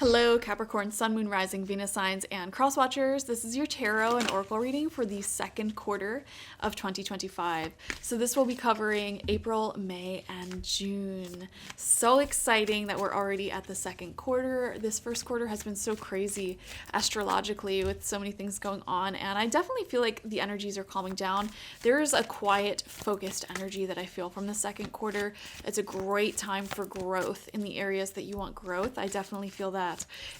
Hello, Capricorn, Sun, Moon, Rising, Venus signs, and cross watchers. This is your tarot and oracle reading for the second quarter of 2025. So this will be covering April, May, and June. So exciting that we're already at the second quarter. This first quarter has been so crazy astrologically with so many things going on, and I definitely feel like the energies are calming down. There is a quiet, focused energy that I feel from the second quarter. It's a great time for growth in the areas that you want growth. I definitely feel that.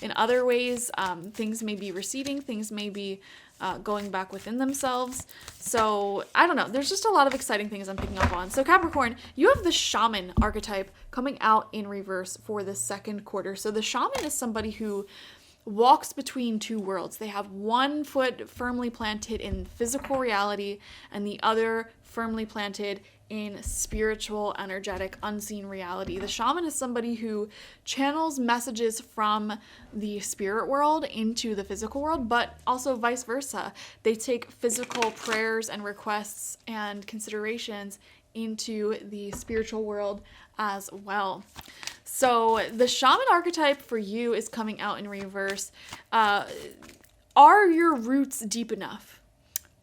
In other ways, things may be receding, things may be going back within themselves. So I don't know. There's just a lot of exciting things I'm picking up on. So Capricorn, you have the shaman archetype coming out in reverse for the second quarter. So the shaman is somebody who walks between two worlds. They have one foot firmly planted in physical reality and the other firmly planted in spiritual, energetic, unseen reality. The shaman is somebody who channels messages from the spirit world into the physical world, but also vice versa. They take physical prayers and requests and considerations into the spiritual world as well. So the shaman archetype for you is coming out in reverse. Are your roots deep enough?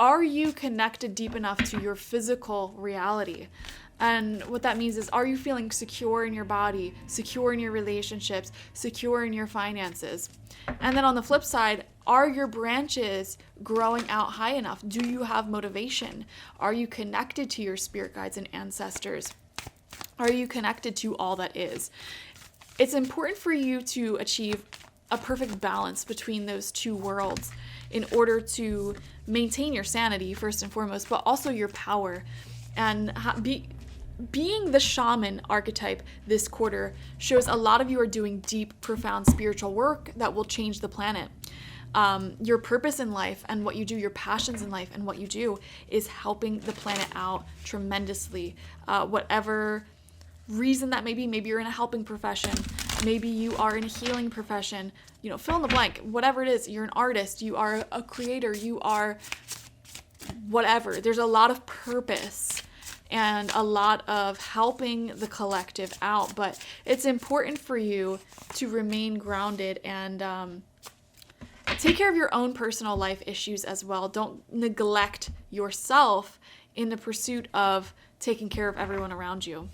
Are you connected deep enough to your physical reality? And what that means is, are you feeling secure in your body, secure in your relationships, secure in your finances? And then on the flip side, are your branches growing out high enough? Do you have motivation? Are you connected to your spirit guides and ancestors? Are you connected to all that is? It's important for you to achieve a perfect balance between those two worlds in order to maintain your sanity, first and foremost, but also your power. And being the shaman archetype this quarter shows a lot of you are doing deep, profound spiritual work that will change the planet. Your purpose in life and what you do, your passions in life and what you do is helping the planet out tremendously. Whatever reason that may be, maybe you're in a helping profession, maybe you are in a healing profession, fill in the blank, whatever it is, you're an artist, you are a creator, you are whatever. There's a lot of purpose and a lot of helping the collective out, but it's important for you to remain grounded and take care of your own personal life issues as well. Don't neglect yourself in the pursuit of taking care of everyone around you.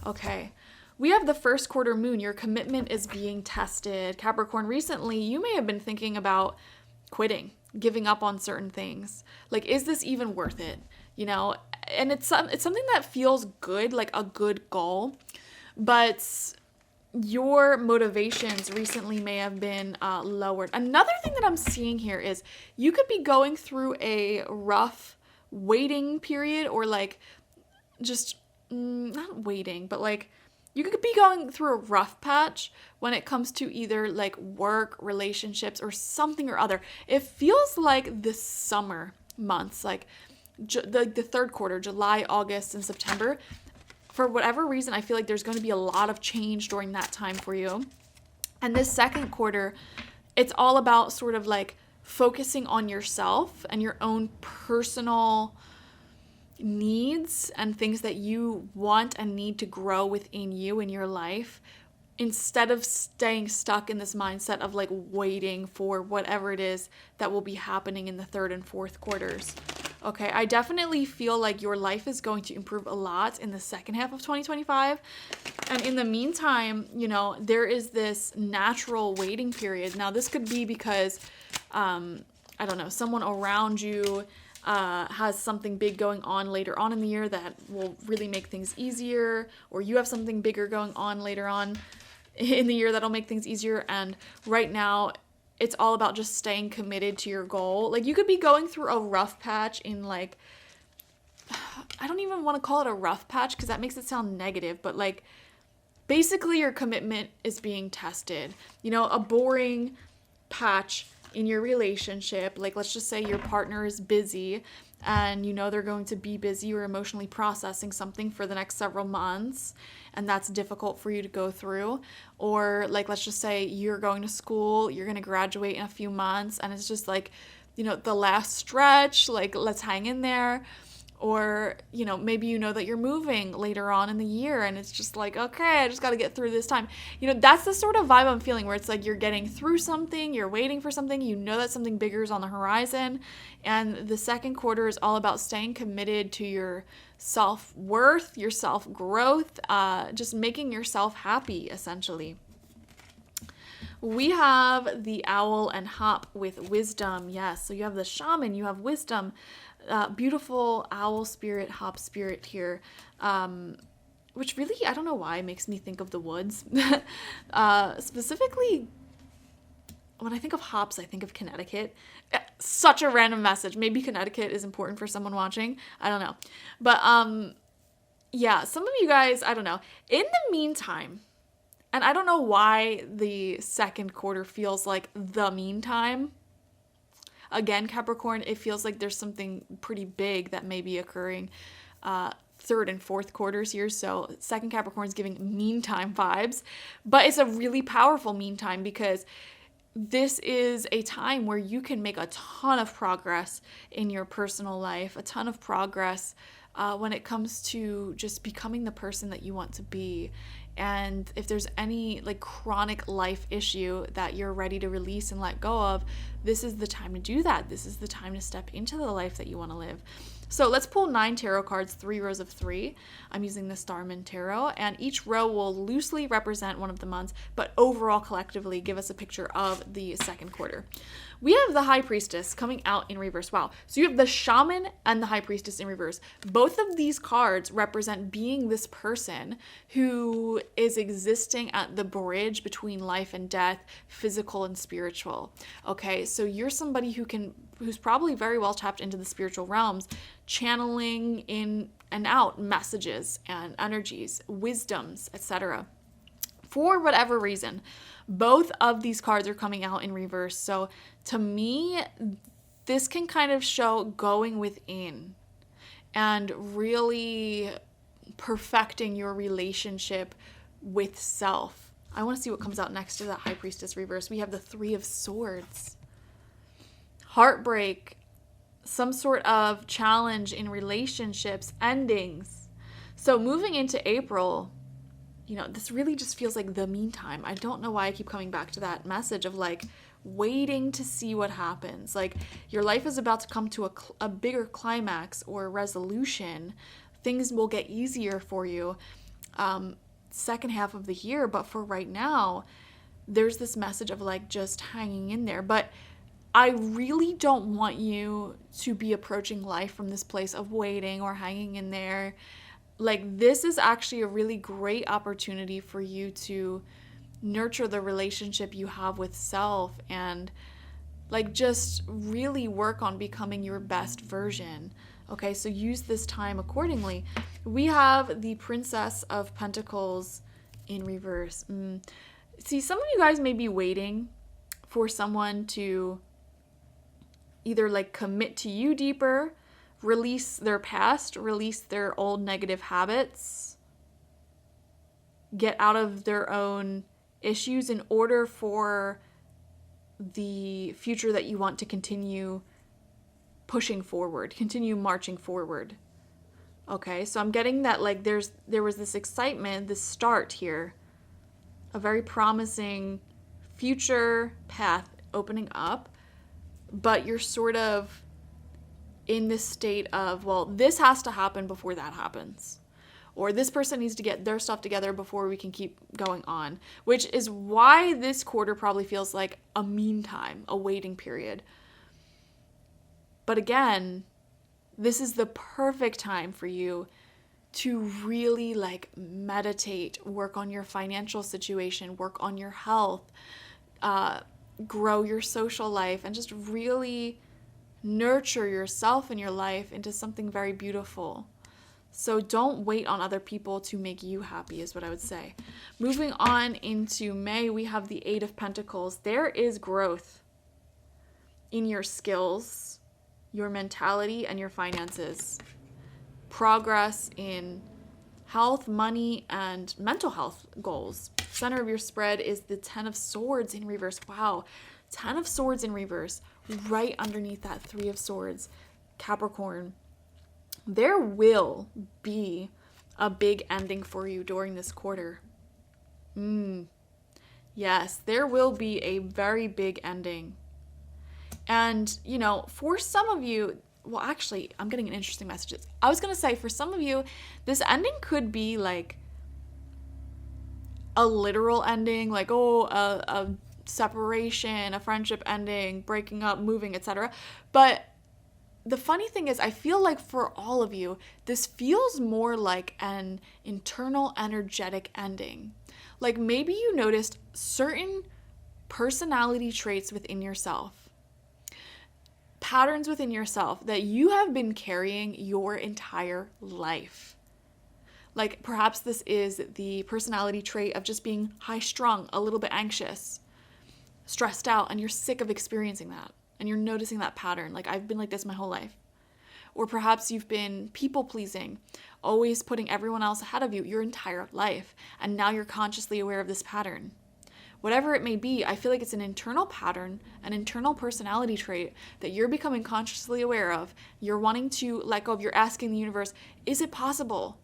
Okay. We have the first quarter moon. Your commitment is being tested. Capricorn, recently you may have been thinking about quitting, giving up on certain things. Like, is this even worth it? And it's something that feels good, like a good goal, but your motivations recently may have been lowered. Another thing that I'm seeing here is you could be going through a rough waiting period, or like just not waiting, but like you could be going through a rough patch when it comes to either like work, relationships, or something or other. It feels like the summer months, like the third quarter, July, August, and September. For whatever reason, I feel like there's going to be a lot of change during that time for you. And this second quarter, it's all about sort of like focusing on yourself and your own personal needs and things that you want and need to grow within you in your life, instead of staying stuck in this mindset of like waiting for whatever it is that will be happening in the third and fourth quarters. Okay, I definitely feel like your life is going to improve a lot in the second half of 2025. And in the meantime, there is this natural waiting period. Now, this could be because, someone around you has something big going on later on in the year that will really make things easier, or you have something bigger going on later on in the year that'll make things easier. And right now, it's all about just staying committed to your goal. Like, you could be going through a rough patch in like, I don't even want to call it a rough patch because that makes it sound negative, but like basically your commitment is being tested. A boring patch in your relationship, like let's just say your partner is busy and they're going to be busy or emotionally processing something for the next several months, and that's difficult for you to go through. Or like let's just say you're going to school, you're going to graduate in a few months, and it's just like the last stretch, like let's hang in there. Or, maybe you know that you're moving later on in the year and it's just like, okay, I just got to get through this time. That's the sort of vibe I'm feeling, where it's like you're getting through something, you're waiting for something, that something bigger is on the horizon. And the second quarter is all about staying committed to your self-worth, your self-growth, just making yourself happy, essentially. We have the owl and hop with wisdom. Yes, so you have the shaman, you have wisdom. Beautiful owl spirit, hop spirit here, which really, I don't know why, makes me think of the woods. Specifically, when I think of hops, I think of Connecticut. Such a random message. Maybe Connecticut is important for someone watching. I don't know. But yeah, some of you guys, I don't know. In the meantime, and I don't know why the second quarter feels like the meantime. Again, Capricorn, it feels like there's something pretty big that may be occurring third and fourth quarters here. So second Capricorn is giving meantime vibes, but it's a really powerful meantime, because this is a time where you can make a ton of progress in your personal life, a ton of progress when it comes to just becoming the person that you want to be. And if there's any chronic life issue that you're ready to release and let go of, this is the time to do that. This is the time to step into the life that you want to live. So let's pull 9 tarot cards, 3 rows of 3. I'm using the Starman Tarot, and each row will loosely represent one of the months, but overall collectively give us a picture of the second quarter. We have the High Priestess coming out in reverse. Wow. So you have the Shaman and the High Priestess in reverse. Both of these cards represent being this person who is existing at the bridge between life and death, physical and spiritual. Okay, so you're somebody who's probably very well tapped into the spiritual realms, channeling in and out messages and energies, wisdoms, etc. For whatever reason, both of these cards are coming out in reverse. So to me, this can kind of show going within and really perfecting your relationship with self. I want to see what comes out next to that High Priestess reverse. We have the 3 of Swords. Heartbreak, some sort of challenge in relationships, endings. So moving into April, this really just feels like the meantime. I don't know why I keep coming back to that message of waiting to see what happens. Your life is about to come to a bigger climax or resolution. Things will get easier for you second half of the year. But for right now, there's this message of just hanging in there. But I really don't want you to be approaching life from this place of waiting or hanging in there. This is actually a really great opportunity for you to nurture the relationship you have with self and just really work on becoming your best version. Okay, so use this time accordingly. We have the Princess of Pentacles in reverse. See, some of you guys may be waiting for someone to either commit to you deeper, release their past, release their old negative habits, get out of their own issues in order for the future that you want to continue pushing forward, continue marching forward. Okay, so I'm getting that there was this excitement, this start here, a very promising future path opening up, but you're sort of in this state of, well, this has to happen before that happens. Or this person needs to get their stuff together before we can keep going on. Which is why this quarter probably feels like a meantime, a waiting period. But again, this is the perfect time for you to really meditate, work on your financial situation, work on your health, grow your social life, and just really nurture yourself and your life into something very beautiful. So don't wait on other people to make you happy is what I would say. Moving on into May, we have the 8 of Pentacles. There is growth in your skills, your mentality, and your finances. Progress in health, money, and mental health goals. Center of your spread is the 10 of Swords in reverse. Wow, 10 of Swords in reverse. Right underneath that 3 of Swords, Capricorn. there will be a big ending for you during this quarter. Yes, there will be a very big ending. And, you know, for some of you, well, actually, I'm getting an interesting messages. I was going to say, for some of you, this ending could be like a literal ending, like, a separation, a friendship ending, breaking up, moving, etc. But the funny thing is, I feel like for all of you, this feels more like an internal energetic ending. Like maybe you noticed certain personality traits within yourself, patterns within yourself that you have been carrying your entire life. Like perhaps this is the personality trait of just being high strung, a little bit anxious, stressed out, and you're sick of experiencing that. And you're noticing that pattern. Like, I've been like this my whole life. Or perhaps you've been people pleasing, always putting everyone else ahead of you your entire life. And now you're consciously aware of this pattern. Whatever it may be, I feel like it's an internal pattern, an internal personality trait that you're becoming consciously aware of. You're wanting to let go of. You're asking the universe, is it possible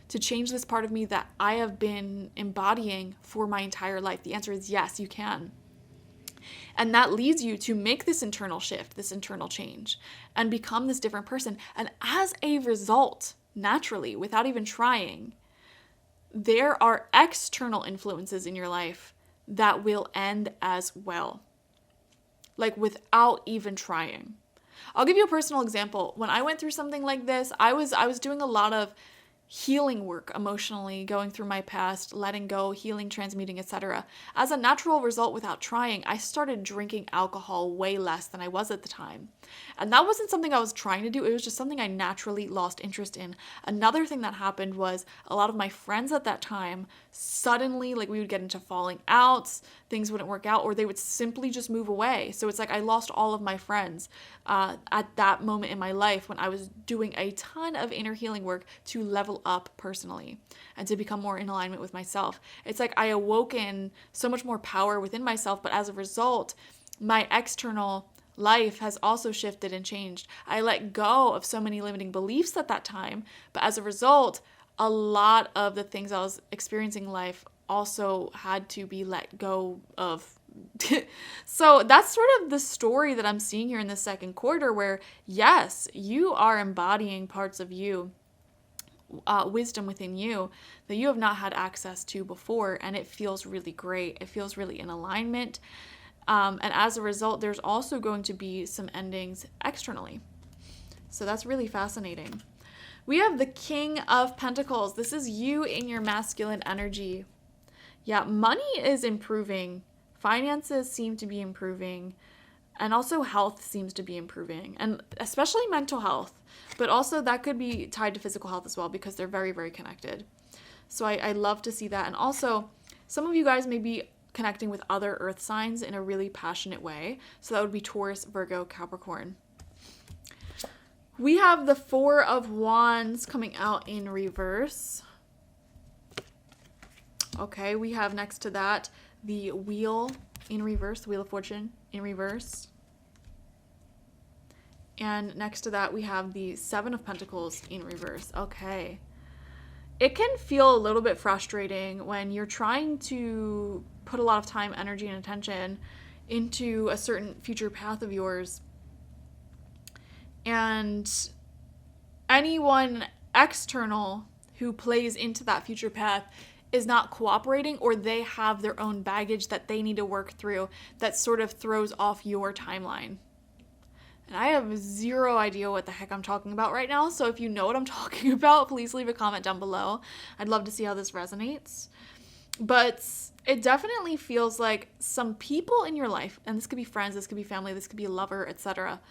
to change this part of me that I have been embodying for my entire life? The answer is yes, you can. And that leads you to make this internal shift, this internal change, and become this different person. And as a result, naturally, without even trying, there are external influences in your life that will end as well. Like without even trying. I'll give you a personal example. When I went through something like this, I was doing a lot of healing work emotionally, going through my past, letting go, healing, transmuting, etc. As a natural result, without trying, I started drinking alcohol way less than I was at the time. And that wasn't something I was trying to do. It was just something I naturally lost interest in. Another thing that happened was a lot of my friends at that time, suddenly, like we would get into falling outs, things wouldn't work out, or they would simply just move away. So it's like I lost all of my friends at that moment in my life when I was doing a ton of inner healing work to level up personally and to become more in alignment with myself. It's like I awoken so much more power within myself, but as a result, my external life has also shifted and changed. I let go of so many limiting beliefs at that time, but as a result, a lot of the things I was experiencing in life also had to be let go of. So that's sort of the story that I'm seeing here in the second quarter, where yes, you are embodying parts of you, wisdom within you that you have not had access to before, and it feels really great. It feels really in alignment. And as a result, there's also going to be some endings externally. So that's really fascinating. We have the King of Pentacles. This is you in your masculine energy. Yeah, money is improving. Finances seem to be improving. And also health seems to be improving. And especially mental health. But also that could be tied to physical health as well, because they're very, very connected. So I love to see that. And also, some of you guys may be connecting with other earth signs in a really passionate way. So that would be Taurus, Virgo, Capricorn. We have the Four of Wands coming out in reverse. Okay, we have next to that the Wheel in reverse, the Wheel of Fortune in reverse. And next to that, we have the Seven of Pentacles in reverse. Okay. It can feel a little bit frustrating when you're trying to put a lot of time, energy, and attention into a certain future path of yours, and anyone external who plays into that future path is not cooperating, or they have their own baggage that they need to work through that sort of throws off your timeline. And I have zero idea what the heck I'm talking about right now, so if you know what I'm talking about, please leave a comment down below. I'd love to see how this resonates. But it definitely feels like some people in your life, and this could be friends, this could be family, this could be a lover, etc.,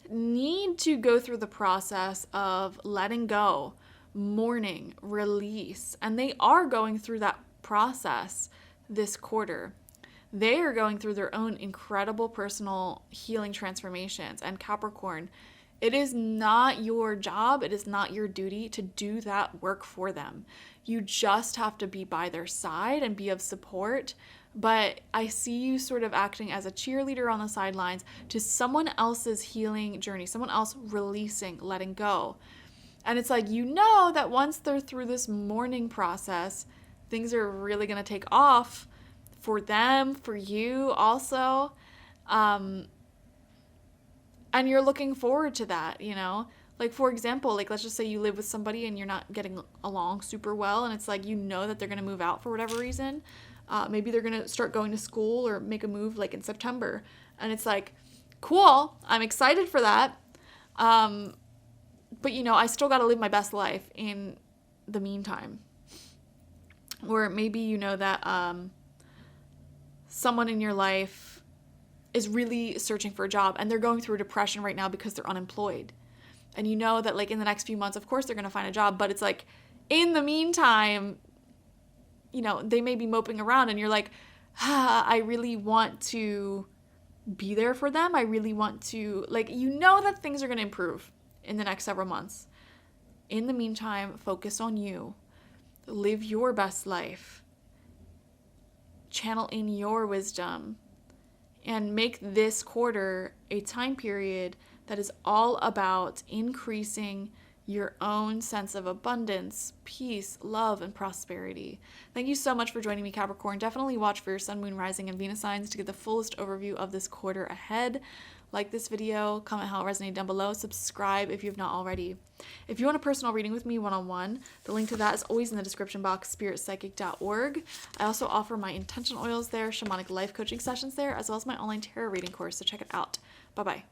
need to go through the process of letting go, mourning, release. And they are going through that process this quarter. They are going through their own incredible personal healing transformations. And Capricorn, it is not your job, it is not your duty to do that work for them. You just have to be by their side and be of support. But I see you sort of acting as a cheerleader on the sidelines to someone else's healing journey, someone else releasing, letting go. And it's like, you know that once they're through this mourning process, things are really going to take off for them, for you also. And you're looking forward to that, you know? Like, for example, like, let's just say you live with somebody and you're not getting along super well, and it's like, you know that they're going to move out for whatever reason. Maybe they're going to start going to school or make a move, like, in September. And it's like, cool, I'm excited for that. But, you know, I still got to live my best life in the meantime. Or maybe you know that someone in your life is really searching for a job and they're going through a depression right now because they're unemployed. And you know that, like, in the next few months, of course, they're going to find a job. But it's like, in the meantime, you know, they may be moping around and you're like, I really want to be there for them. I really want to, like, you know that things are going to improve in the next several months. In the meantime, focus on you. Live your best life. Channel in your wisdom. And make this quarter a time period that is all about increasing your own sense of abundance, peace, love, and prosperity. Thank you so much for joining me, Capricorn. Definitely watch for your sun, moon, rising, and Venus signs to get the fullest overview of this quarter ahead. Like this video, comment how it resonated down below, subscribe if you have not already. If you want a personal reading with me one-on-one, the link to that is always in the description box, spiritpsychic.org. I also offer my intention oils there, shamanic life coaching sessions there, as well as my online tarot reading course, so check it out. Bye-bye.